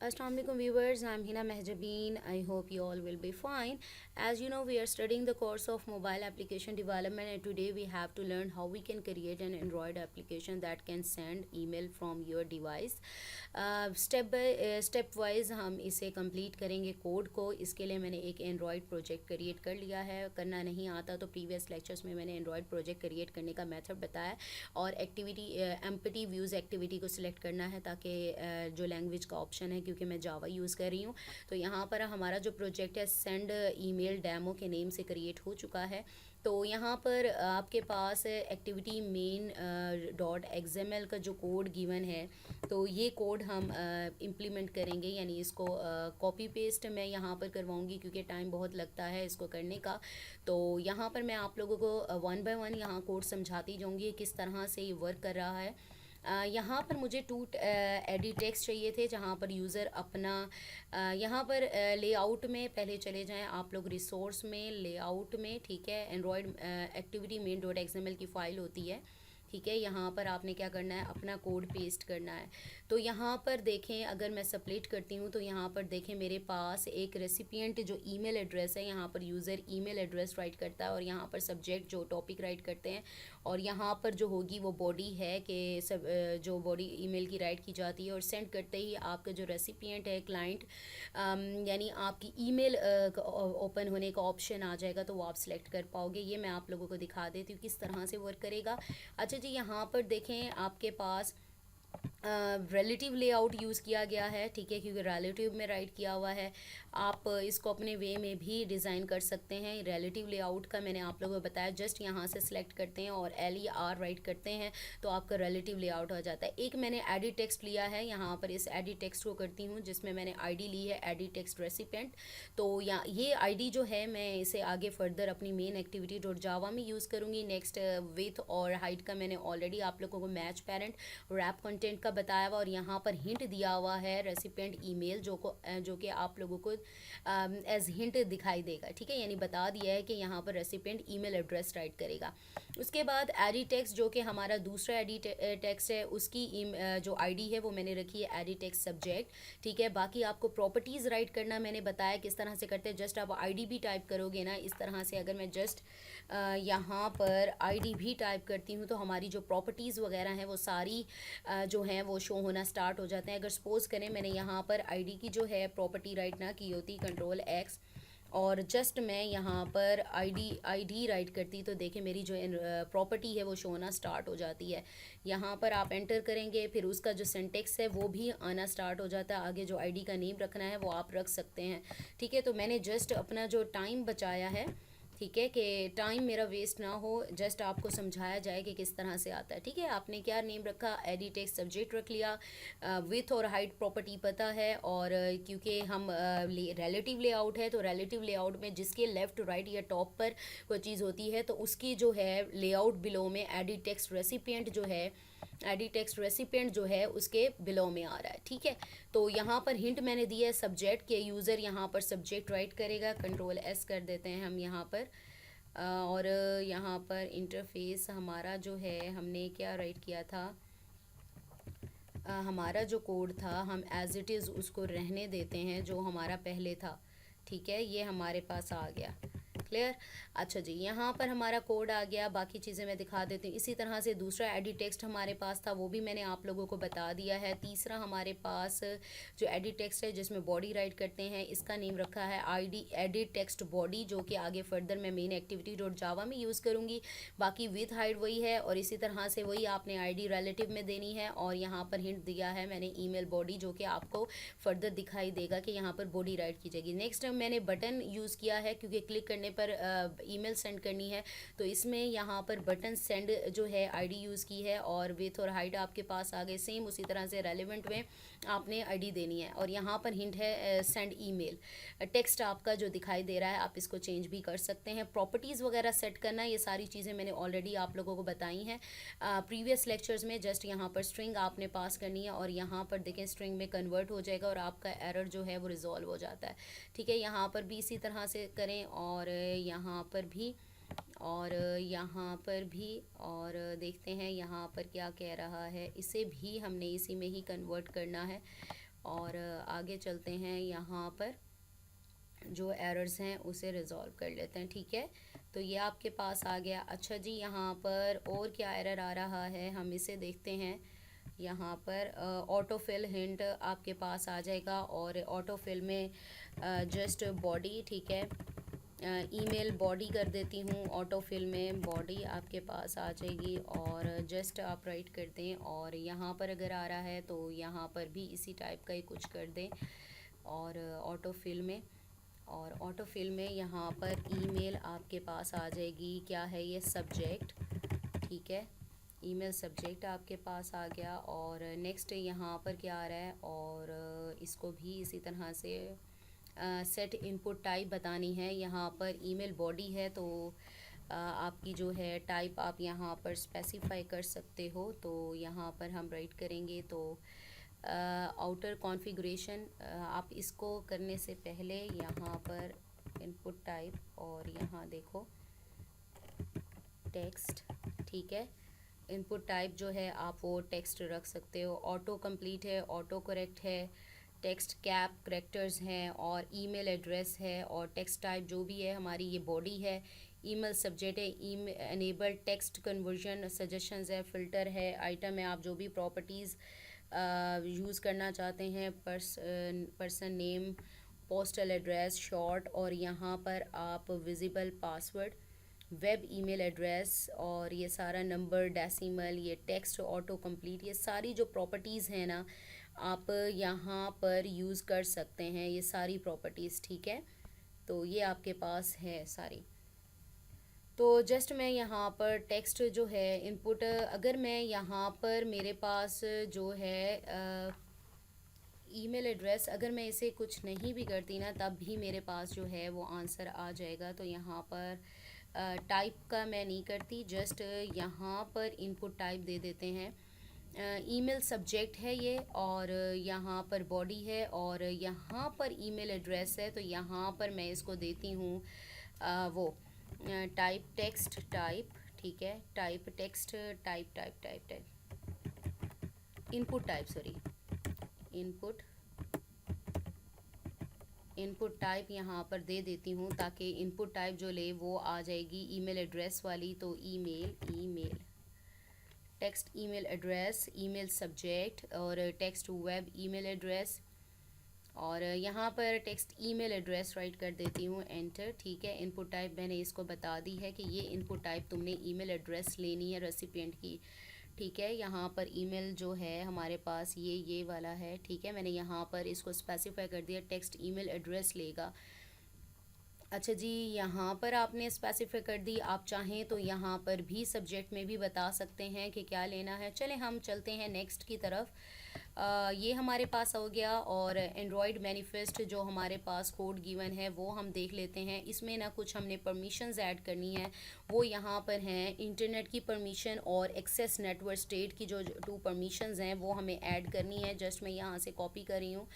Assalamualaikum viewers, I'm Hina Mehjabeen. I hope you all will be fine. As you know, we are studying the course of mobile application development, and today we have to learn how we can create an Android application that can send email from your device. Step wise हम इसे complete करेंगे code को। इसके लिए मैंने एक Android project create कर लिया है। करना नहीं आता तो प्रीवियस लेक्चर्स में मैंने एंड्रॉयड प्रोजेक्ट क्रिएट करने का मेथड बताया, और एक्टिविटी एम्पटी व्यूज़ एक्टिविटी को सिलेक्ट करना है ताकि जो लैंग्वेज का ऑप्शन है, क्योंकि मैं जावा यूज़ कर रही हूँ। तो यहाँ पर हमारा जो प्रोजेक्ट है सेंड ईमेल डेमो के नेम से क्रिएट हो चुका है। तो यहाँ पर आपके पास एक्टिविटी मेन .xml का जो कोड गिवन है, तो ये कोड हम इम्प्लीमेंट करेंगे, यानी इसको कॉपी पेस्ट मैं यहाँ पर करवाऊँगी क्योंकि टाइम बहुत लगता है इसको करने का। तो यहाँ पर मैं आप लोगों को वन बाय वन यहाँ कोड समझाती जाऊँगी किस तरह से ये वर्क कर रहा है। यहाँ पर मुझे टू एडिट टेक्स्ट चाहिए थे, जहाँ पर यूज़र अपना यहाँ पर लेआउट में पहले चले जाएं आप लोग, रिसोर्स में, लेआउट में, ठीक है। एंड्रॉयड एक्टिविटी मेन .xml की फ़ाइल होती है, ठीक है। यहाँ पर आपने क्या करना है, अपना कोड पेस्ट करना है। तो यहाँ पर देखें, अगर मैं सबमिट करती हूँ तो यहाँ पर देखें मेरे पास एक रेसिपिएंट जो ईमेल एड्रेस है, यहाँ पर यूज़र ईमेल एड्रेस राइट करता है, और यहाँ पर सब्जेक्ट जो टॉपिक राइट करते हैं, और यहाँ पर जो होगी वो बॉडी है कि सब जो बॉडी ईमेल की राइट की जाती है। और सेंड करते ही आपका जो रेसिपिएंट है क्लाइंट, यानी आपकी ईमेल ओपन होने का ऑप्शन आ जाएगा, तो वो आप सिलेक्ट कर पाओगे। ये मैं आप लोगों को दिखा देती हूँ किस तरह से वर्क करेगा। अच्छा जी, यहाँ पर देखें आपके पास रिलेटिव लेआउट यूज़ किया गया है, ठीक है, क्योंकि रिलेटिव में राइट किया हुआ है। आप इसको अपने वे में भी डिज़ाइन कर सकते हैं। रिलेटिव लेआउट का मैंने आप लोगों को बताया, जस्ट यहाँ से सिलेक्ट करते हैं और LER राइट करते हैं तो आपका रिलेटिव लेआउट हो जाता है। एक मैंने एडिट टेक्स्ट लिया है, यहाँ पर इस एडिट टेक्स्ट को करती हूँ जिसमें मैंने ID ली है, एडिट टेक्स्ट रेसिपेंट। तो ये ID जो है मैं इसे आगे फर्दर अपनी मेन एक्टिविटी .java में यूज़ करूँगी। नेक्स्ट विथ और हाइट का मैंने ऑलरेडी आप लोगों को मैच पेरेंट रैप कंटेंट का बताया हुआ, और यहाँ पर हिंट दिया हुआ है रेसिपेंट ईमेल जो कि आप लोगों को एज हिंट दिखाई देगा, ठीक है। यानी बता दिया है कि यहाँ पर रेसिपेंट ईमेल एड्रेस राइट करेगा। उसके बाद एडिट टेक्स्ट जो कि हमारा दूसरा एडिट टेक्स्ट है, उसकी जो ID है वो मैंने रखी है एडिट टेक्स्ट सब्जेक्ट, ठीक है। बाकी आपको प्रॉपर्टीज़ राइट करना मैंने बताया किस तरह से करते हैं। जस्ट आप ID भी टाइप करोगे ना इस तरह से, अगर मैं जस्ट यहाँ पर ID भी टाइप करती हूँ तो हमारी जो प्रॉपर्टीज़ वगैरह हैं वो सारी जो हैं वो शो होना स्टार्ट हो जाते हैं। अगर सपोज़ करें मैंने यहाँ पर ID की जो है प्रॉपर्टी राइट ना की होती, Ctrl+X, और जस्ट मैं यहाँ पर ID राइट करती तो देखें मेरी जो प्रॉपर्टी है वो शो होना स्टार्ट हो जाती है। यहाँ पर आप एंटर करेंगे, फिर उसका जो सिंटेक्स है वो भी आना स्टार्ट हो जाता है। आगे जो ID का नेम रखना है वो आप रख सकते हैं, ठीक है। तो मैंने जस्ट अपना जो टाइम बचाया है, ठीक है, कि टाइम मेरा वेस्ट ना हो, जस्ट आपको समझाया जाए कि किस तरह से आता है, ठीक है। आपने क्या नेम रखा, एडिट टेक्स्ट सब्जेक्ट रख लिया, विथ और हाइट प्रॉपर्टी पता है, और क्योंकि हम रिलेटिव लेआउट है तो रिलेटिव लेआउट में जिसके लेफ़्ट राइट या टॉप पर कोई चीज़ होती है तो उसकी जो है लेआउट बिलो में एडिट टेक्स्ट रेसिपिएंट जो है, एडिट टेक्स्ट रेसिपिएंट जो है उसके बिलो में आ रहा है, ठीक है। तो यहाँ पर हिंट मैंने दिया है सब्जेक्ट के, यूज़र यहाँ पर सब्जेक्ट राइट करेगा। Ctrl+S कर देते हैं हम यहाँ पर, और यहाँ पर इंटरफेस हमारा जो है हमने क्या राइट किया था, हमारा जो कोड था हम एज इट इज़ उसको रहने देते हैं जो हमारा पहले था, ठीक है। ये हमारे पास आ गया, क्लियर। अच्छा जी, यहाँ पर हमारा कोड आ गया, बाकी चीज़ें मैं दिखा देती हूँ। इसी तरह से दूसरा एडिट टेक्स्ट हमारे पास था, वो भी मैंने आप लोगों को बता दिया है। तीसरा हमारे पास जो एडिट टेक्स्ट है जिसमें बॉडी राइट करते हैं, इसका नेम रखा है ID एडिट टेक्स्ट बॉडी, जो कि आगे फर्दर मैं मेन एक्टिविटी .java में यूज़ करूँगी। बाकी विथ हाइट वही है, और इसी तरह से वही आपने ID रिलेटिव में देनी है, और यहाँ पर हिंट दिया है मैंने ईमेल बॉडी, जो कि आपको फर्दर दिखाई देगा कि यहाँ पर बॉडी राइट की जाएगी। नेक्स्ट मैंने बटन यूज़ किया है क्योंकि क्लिक करने पर ईमेल सेंड करनी है, तो इसमें यहाँ पर बटन सेंड जो है ID यूज़ की है, और विथ और हाइट आपके पास आ गए। सेम उसी तरह से रेलेवेंट में आपने ID देनी है, और यहाँ पर हिंट है सेंड ईमेल। टेक्स्ट आपका जो दिखाई दे रहा है आप इसको चेंज भी कर सकते हैं। प्रॉपर्टीज़ वगैरह सेट करना, ये सारी चीज़ें मैंने ऑलरेडी आप लोगों को बताई हैं प्रीवियस लेक्चर्स में। जस्ट यहाँ पर स्ट्रिंग आपने पास करनी है, और यहाँ पर देखें स्ट्रिंग में कन्वर्ट हो जाएगा और आपका एरर जो है वो रिजॉल्व हो जाता है, ठीक है। यहाँ पर भी इसी तरह से करें, और यहाँ पर भी, और यहाँ पर भी, और देखते हैं यहाँ पर क्या कह रहा है, इसे भी हमने इसी में ही कन्वर्ट करना है। और आगे चलते हैं, यहाँ पर जो एरर्स हैं उसे रिज़ॉल्व कर लेते हैं। ठीक है, तो ये आपके पास आ गया। अच्छा जी, यहाँ पर और क्या एरर आ रहा है हम इसे देखते हैं। यहाँ पर ऑटो फिल हिंट आपके पास आ जाएगा, और ऑटो फिल में जस्ट बॉडी, ठीक है, ईमेल बॉडी कर देती हूँ। ऑटो फिल में बॉडी आपके पास आ जाएगी, और जस्ट आप राइट कर दें, और यहाँ पर अगर आ रहा है तो यहाँ पर भी इसी टाइप का ही कुछ कर दें, और ऑटो फिल में, और ऑटो फिल में यहाँ पर ईमेल आपके पास आ जाएगी। क्या है ये, सब्जेक्ट, ठीक है, ईमेल सब्जेक्ट आपके पास आ गया। और नेक्स्ट यहाँ पर क्या आ रहा है, और इसको भी इसी तरह से सेट इनपुट टाइप बतानी है। यहाँ पर ईमेल बॉडी है, तो आपकी जो है टाइप आप यहाँ पर स्पेसिफाई कर सकते हो। तो यहाँ पर हम राइट करेंगे, तो आउटर कॉन्फ़िगरेशन, आप इसको करने से पहले यहाँ पर इनपुट टाइप, और यहाँ देखो टेक्स्ट, ठीक है, इनपुट टाइप जो है आप वो टेक्स्ट रख सकते हो। ऑटो कंप्लीट है, ऑटो करेक्ट है, टेक्स्ट कैप करेक्टर्स हैं, और ईमेल एड्रेस है, और टेक्स्ट टाइप जो भी है हमारी ये बॉडी है। ईमेल सब्जेक्ट है, email enable text conversion, suggestions है, फ़िल्टर है, आइटम है। आप जो भी प्रॉपर्टीज़ यूज़ करना चाहते हैं, person name, postal address, short, और यहाँ पर आप visible password, web email address, और ये सारा नंबर, डेसिमल, ये टेक्स्ट ऑटो कंप्लीट, ये सारी जो प्रॉपर्टीज़ हैं ना, आप यहाँ पर यूज़ कर सकते हैं ये सारी प्रॉपर्टीज़। ठीक है, तो ये आपके पास है सारी। तो जस्ट मैं यहाँ पर टेक्स्ट जो है इनपुट, अगर मैं यहाँ पर मेरे पास जो है ईमेल एड्रेस, अगर मैं इसे कुछ नहीं भी करती ना, तब भी मेरे पास जो है वो आंसर आ जाएगा। तो यहाँ पर टाइप का मैं नहीं करती, जस्ट यहाँ पर इनपुट टाइप दे देते हैं। ईमेल सब्जेक्ट है ये, और यहाँ पर बॉडी है, और यहाँ पर ईमेल एड्रेस है। तो यहाँ पर मैं इसको देती हूँ वो टाइप टेक्स्ट टाइप, ठीक है, type text type type type type input type, sorry, input input type यहाँ पर दे देती हूँ, ताकि इनपुट टाइप जो ले वो आ जाएगी ईमेल एड्रेस वाली। तो email text email address, email subject, और टेक्स्ट वेब ईमेल एड्रेस, और यहाँ पर टेक्स्ट ईमेल एड्रेस राइट कर देती हूँ, एंटर। ठीक है, इनपुट टाइप मैंने इसको बता दी है कि ये इनपुट टाइप तुमने ईमेल एड्रेस लेनी है रेसिपिएंट की। ठीक है, यहाँ पर ईमेल जो है हमारे पास ये वाला है। ठीक है, मैंने यहाँ पर इसको स्पेसिफाई कर दिया, टेक्स्ट ईमेल एड्रेस लेगा। अच्छा जी, यहाँ पर आपने स्पेसिफाई कर दी। आप चाहें तो यहाँ पर भी सब्जेक्ट में भी बता सकते हैं कि क्या लेना है। चलें हम चलते हैं नेक्स्ट की तरफ। ये हमारे पास हो गया, और एंड्रॉयड मैनिफेस्ट जो हमारे पास कोड गिवन है वो हम देख लेते हैं। इसमें ना कुछ हमने परमिशंस ऐड करनी है, वो यहाँ पर हैं। इंटरनेट की परमिशन और एक्सेस नेटवर्क स्टेट की जो 2 परमिशंस हैं वो हमें ऐड करनी है। जस्ट मैं यहाँ से कॉपी कर रही हूँ,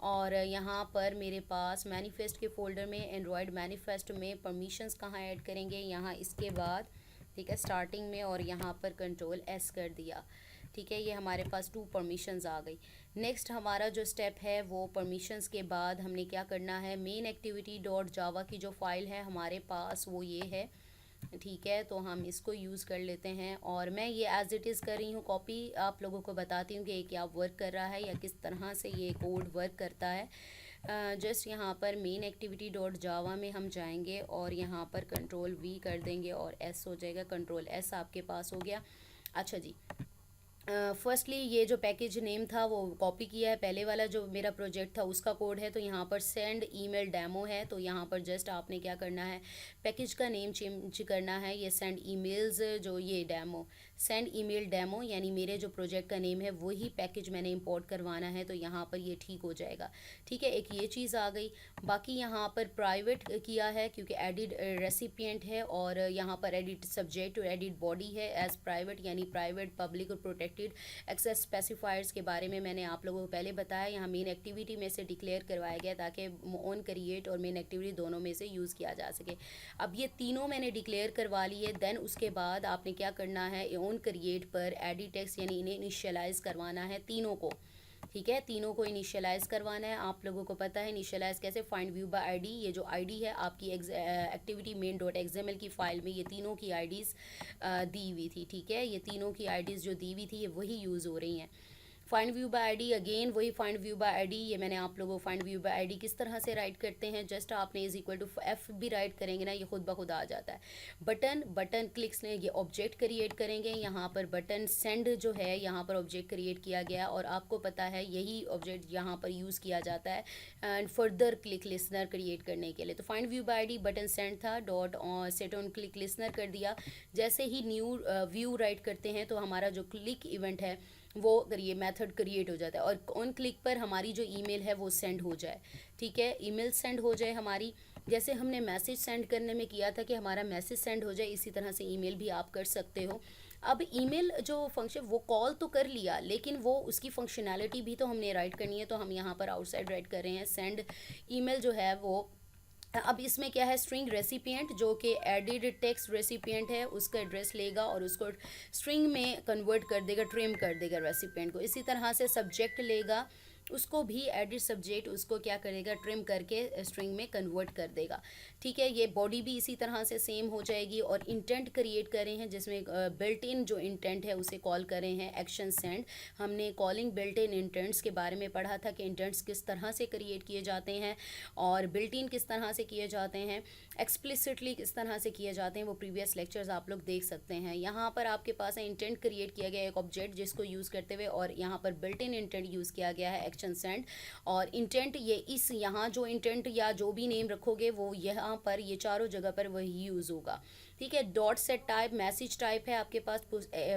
और यहाँ पर मेरे पास मैनिफेस्ट के फोल्डर में एंड्रॉयड मैनिफेस्ट में परमिशंस कहाँ ऐड करेंगे, यहाँ इसके बाद, ठीक है, स्टार्टिंग में, और यहाँ पर कंट्रोल एस कर दिया। ठीक है, ये हमारे पास 2 परमिशंस आ गई। नेक्स्ट हमारा जो स्टेप है वो परमिशंस के बाद हमने क्या करना है, मेन एक्टिविटी डॉट जावा की जो फाइल है हमारे पास वो ये है। ठीक है, तो हम इसको यूज़ कर लेते हैं, और मैं ये एज इट इज़ कर रही हूँ कॉपी, आप लोगों को बताती हूँ कि ये क्या वर्क कर रहा है या किस तरह से ये कोड वर्क करता है। जस्ट यहाँ पर मेन एक्टिविटी डॉट जावा में हम जाएंगे, और यहाँ पर कंट्रोल वी कर देंगे, और एस हो जाएगा, कंट्रोल एस आपके पास हो गया। अच्छा जी, फर्स्टली ये जो पैकेज नेम था वो कॉपी किया है, पहले वाला जो मेरा प्रोजेक्ट था उसका कोड है। तो यहाँ पर सेंड ईमेल डेमो है, तो यहाँ पर जस्ट आपने क्या करना है, पैकेज का नेम चेंज करना है। ये सेंड ईमेल्स, जो ये डेमो, सेंड ईमेल डेमो, यानी मेरे जो प्रोजेक्ट का नेम है वही पैकेज मैंने इंपोर्ट करवाना है। तो यहाँ पर ये ठीक हो जाएगा। ठीक है, एक ये चीज़ आ गई। बाकी यहाँ पर प्राइवेट किया है क्योंकि एडिट रेसिपिएंट है, और यहाँ पर एडिट सब्जेक्ट और एडिट बॉडी है एज प्राइवेट, यानी प्राइवेट, पब्लिक और प्रोटेक्टेड एक्सेस स्पेसिफायर्स के बारे में मैंने आप लोगों को पहले बताया। यहाँ मेन एक्टिविटी में से डिक्लेयर करवाया गया ताकि ऑन क्रिएट और मेन एक्टिविटी दोनों में से यूज़ किया जा सके। अब ये तीनों मैंने डिक्लेयर करवा ली है। देन उसके बाद आपने क्या करना है, ऑन क्रिएट पर एडिट टेक्स्ट यानी इन्हें इनिशियलाइज करवाना है तीनों को। ठीक है, तीनों को इनिशियलाइज़ करवाना है। आप लोगों को पता है इनिशियलाइज़ कैसे, फाइंड व्यू बाय आईडी। ये जो आईडी है आपकी एक्टिविटी मेन डॉट एक्सएमएल की फ़ाइल में ये तीनों की आईडीज़ दी हुई थी, ठीक है। ये तीनों की आईडीज़ जो दी हुई थी ये वही यूज़ हो रही हैं। Find view by ID, again वही फाइंड व्यू बाय आईडी। ये मैंने आप लोगों को फाइंड व्यू बाय आईडी किस तरह से राइट करते हैं, जस्ट आपने इज इक्वल टू एफ भी राइट करेंगे ना, ये खुद ब खुद आ जाता है। बटन क्लिक्स ने ये ऑब्जेक्ट क्रिएट करेंगे। यहाँ पर बटन सेंड जो है यहाँ पर ऑब्जेक्ट क्रिएट किया गया और आपको पता है यही ऑब्जेक्ट यहाँ पर यूज़ किया जाता है and further click listener create करने के लिए। तो find view by ID button send था, dot set on click listener कर दिया। जैसे ही न्यू व्यू राइट करते हैं तो हमारा जो क्लिक इवेंट है वो करिए मेथड क्रिएट हो जाता है और ऑन क्लिक पर हमारी जो ईमेल है वो सेंड हो जाए, ठीक है। ईमेल सेंड हो जाए हमारी, जैसे हमने मैसेज सेंड करने में किया था कि हमारा मैसेज सेंड हो जाए, इसी तरह से ईमेल भी आप कर सकते हो। अब ईमेल जो फंक्शन वो कॉल तो कर लिया, लेकिन वो उसकी फंक्शनैलिटी भी तो हमने राइट करनी है। तो हम यहाँ पर आउटसाइड राइट कर रहे हैं सेंड ईमेल जो है वो। अब इसमें क्या है, स्ट्रिंग रेसिपिएंट जो कि एडिड टेक्स्ट रेसिपिएंट है उसका एड्रेस लेगा और उसको स्ट्रिंग में कन्वर्ट कर देगा, ट्रिम कर देगा रेसिपिएंट को। इसी तरह से सब्जेक्ट लेगा, उसको भी एडिट सब्जेक्ट उसको क्या करेगा, ट्रिम करके स्ट्रिंग में कन्वर्ट कर देगा, ठीक है। ये बॉडी भी इसी तरह से सेम हो जाएगी। और इंटेंट क्रिएट कर रहे हैं जिसमें बिल्ट इन जो इंटेंट है उसे कॉल कर रहे हैं एक्शन सेंड। हमने कॉलिंग बिल्ट इन इंटेंट्स के बारे में पढ़ा था कि इंटेंट्स किस तरह से क्रिएट किए जाते हैं और बिल्ट इन किस तरह से किए जाते हैं, एक्सप्लिसिटली किस तरह से किए जाते हैं, वो प्रीवियस लेक्चर्स आप लोग देख सकते हैं। यहाँ पर आपके पास है इंटेंट क्रिएट किया गया एक ऑब्जेक्ट जिसको यूज़ करते हुए, और यहाँ पर बिल्ट इन इंटेंट यूज़ किया गया है एक्शन सेंड। और इंटेंट ये इस यहाँ जो इंटेंट या जो भी नेम रखोगे वो यहाँ पर ये चारों जगह पर वही यूज़ होगा, ठीक है। Dot set type message type है आपके पास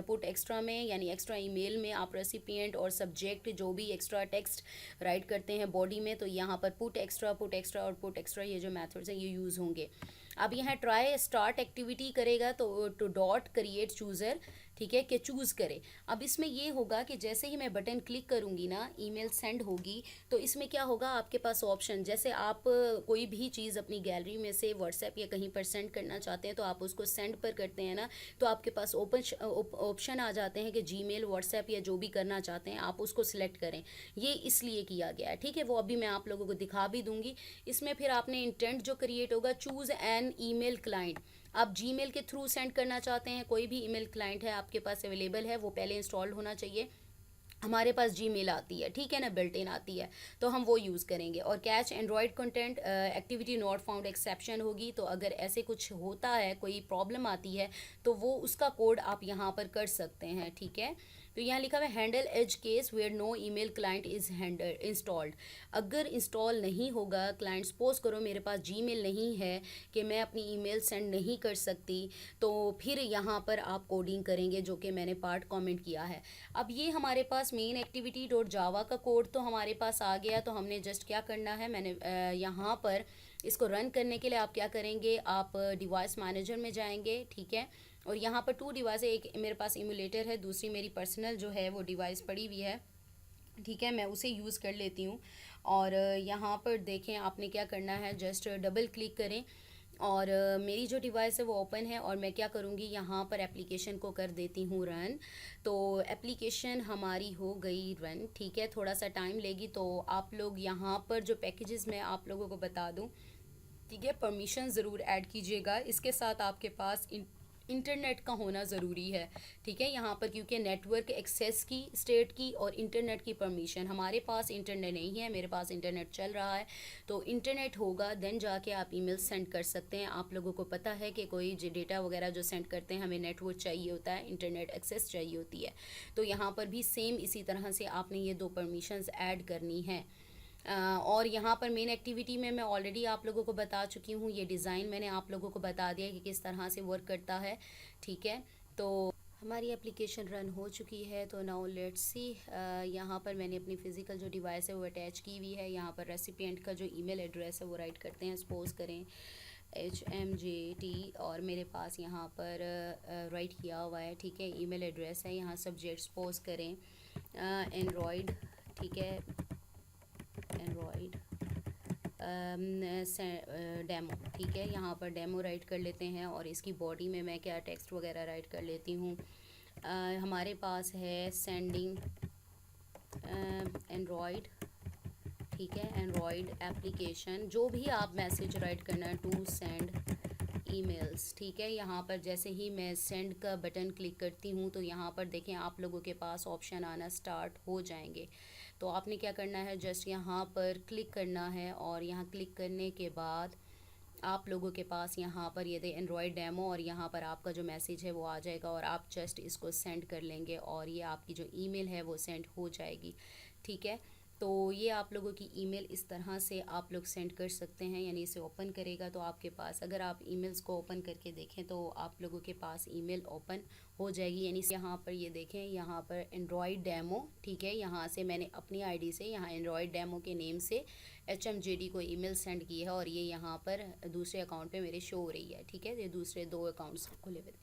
पुट एक्स्ट्रा में, यानी एक्स्ट्रा ईमेल में आप रेसिपिएंट और सब्जेक्ट जो भी एक्स्ट्रा टेक्स्ट राइट करते हैं बॉडी में, तो यहाँ पर पुट एक्स्ट्रा और पुट एक्स्ट्रा ये जो मेथड्स हैं ये यूज़ होंगे। अब यहाँ ट्राई स्टार्ट एक्टिविटी करेगा तो टू डॉट क्रिएट चूज़र, ठीक है, कि चूज़ करे। अब इसमें ये होगा कि जैसे ही मैं बटन क्लिक करूँगी ना ईमेल सेंड होगी, तो इसमें क्या होगा आपके पास ऑप्शन, जैसे आप कोई भी चीज़ अपनी गैलरी में से व्हाट्सएप या कहीं पर सेंड करना चाहते हैं तो आप उसको सेंड पर करते हैं ना, तो आपके पास ऑप्शन आ जाते हैं कि जीमेल, व्हाट्सएप या जो भी करना चाहते हैं आप उसको सिलेक्ट करें। ये इसलिए किया गया है, ठीक है। वो अभी मैं आप लोगों को दिखा भी दूंगी। इसमें फिर आपने इंटेंट जो क्रिएट होगा, चूज़ एन ईमेल क्लाइंट। आप जीमेल के थ्रू सेंड करना चाहते हैं, कोई भी ईमेल क्लाइंट है आपके पास अवेलेबल है, वो पहले इंस्टॉल्ड होना चाहिए। हमारे पास जीमेल आती है, ठीक है ना, बिल्ट इन आती है, तो हम वो यूज़ करेंगे। और catch Android content activity not found exception होगी, तो अगर ऐसे कुछ होता है, कोई प्रॉब्लम आती है, तो वो उसका कोड आप यहाँ पर कर सकते हैं, ठीक है। तो यहाँ लिखा हुआ है handle edge case where no email client is handle installed. अगर इंस्टॉल नहीं होगा क्लाइंट, सपोज करो मेरे पास जीमेल नहीं है कि मैं अपनी ईमेल सेंड नहीं कर सकती, तो फिर यहाँ पर आप कोडिंग करेंगे जो कि मैंने पार्ट कमेंट किया है। अब ये हमारे पास मेन एक्टिविटी डॉट जावा का कोड तो हमारे पास आ गया। तो हमने जस्ट क्या करना है, मैंने यहाँ पर इसको रन करने के लिए आप क्या करेंगे, आप डिवाइस मैनेजर में जाएंगे, ठीक है। और यहाँ पर 2 डिवाइस है, एक मेरे पास इम्यूलेटर है, दूसरी मेरी पर्सनल जो है वो डिवाइस पड़ी हुई है, ठीक है, मैं उसे यूज़ कर लेती हूँ। और यहाँ पर देखें आपने क्या करना है, जस्ट डबल क्लिक करें और मेरी जो डिवाइस है वो ओपन है और मैं क्या करूँगी, यहाँ पर एप्लीकेशन को कर देती हूँ रन। तो एप्लीकेशन हमारी हो गई रन, ठीक है, थोड़ा सा टाइम लेगी। तो आप लोग यहाँ पर जो पैकेजेस मैं आप लोगों को बता दूँ, ठीक है, परमिशन ज़रूर ऐड कीजिएगा, इसके साथ आपके पास इंटरनेट का होना ज़रूरी है, ठीक है। यहाँ पर क्योंकि नेटवर्क एक्सेस की स्टेट की और इंटरनेट की परमिशन, हमारे पास इंटरनेट नहीं है, मेरे पास इंटरनेट चल रहा है, तो इंटरनेट होगा देन जाके आप ईमेल सेंड कर सकते हैं। आप लोगों को पता है कि कोई जो डेटा वगैरह जो सेंड करते हैं हमें नेटवर्क चाहिए होता है, इंटरनेट एक्सेस चाहिए होती है। तो यहाँ पर भी सेम इसी तरह से आपने ये 2 परमिशंस ऐड करनी है। और यहाँ पर मेन एक्टिविटी में मैं ऑलरेडी आप लोगों को बता चुकी हूँ, ये डिज़ाइन मैंने आप लोगों को बता दिया कि किस तरह से वर्क करता है, ठीक है। तो हमारी एप्लीकेशन रन हो चुकी है। तो नाउ लेट्स सी, यहाँ पर मैंने अपनी फ़िज़िकल जो डिवाइस है वो अटैच की हुई है। यहाँ पर रेसिपिएंट का जो ईमेल एड्रेस है वो राइट करते हैं, सपोज करें HMJT, और मेरे पास यहाँ पर राइट किया हुआ है, ठीक है, ईमेल एड्रेस है। यहाँ सब्जेक्ट सपोज करें एंड्रॉयड, ठीक है, एंड्रॉयड डेमो, ठीक है, यहाँ पर डेमो राइट कर लेते हैं। और इसकी बॉडी में मैं क्या टेक्स्ट वगैरह राइट कर लेती हूँ। हमारे पास है सेंडिंग एंड्रॉयड, ठीक है, एंड्रॉयड एप्लीकेशन, जो भी आप मैसेज राइट करना है, टू सेंड ईमेल्स, ठीक है। यहाँ पर जैसे ही मैं सेंड का बटन क्लिक करती हूँ तो यहाँ पर देखें आप लोगों के पास ऑप्शन आना स्टार्ट हो जाएंगे। तो आपने क्या करना है, जस्ट यहाँ पर क्लिक करना है और यहाँ क्लिक करने के बाद आप लोगों के पास यहाँ पर ये दे एंड्रॉयड डेमो और यहाँ पर आपका जो मैसेज है वो आ जाएगा और आप जस्ट इसको सेंड कर लेंगे और ये आपकी जो ईमेल है वो सेंड हो जाएगी, ठीक है। तो ये आप लोगों की ईमेल इस तरह से आप लोग सेंड कर सकते हैं, यानी इसे ओपन करेगा तो आपके पास, अगर आप ईमेल्स को ओपन करके देखें तो आप लोगों के पास ईमेल ओपन हो जाएगी। यानी यहाँ पर ये देखें, यहाँ पर एंड्रॉयड डेमो, ठीक है, यहाँ से मैंने अपनी आईडी से यहाँ एंड्रॉयड डेमो के नेम से HMJD को ईमेल सेंड की है और ये यहाँ पर दूसरे अकाउंट पे मेरे शो हो रही है, ठीक है। ये दूसरे 2 अकाउंट्स खुले हुए।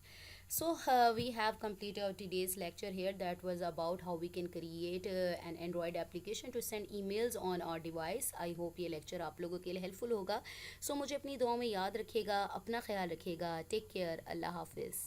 So we have completed our today's lecture here. That was about how we can create an Android application to send emails on our device. I hope ये lecture आप लोगों के लिए helpful होगा. So मुझे अपनी दुआ में याद रखिएगा, अपना ख्याल रखिएगा. Take care. अल्लाह हाफिज़.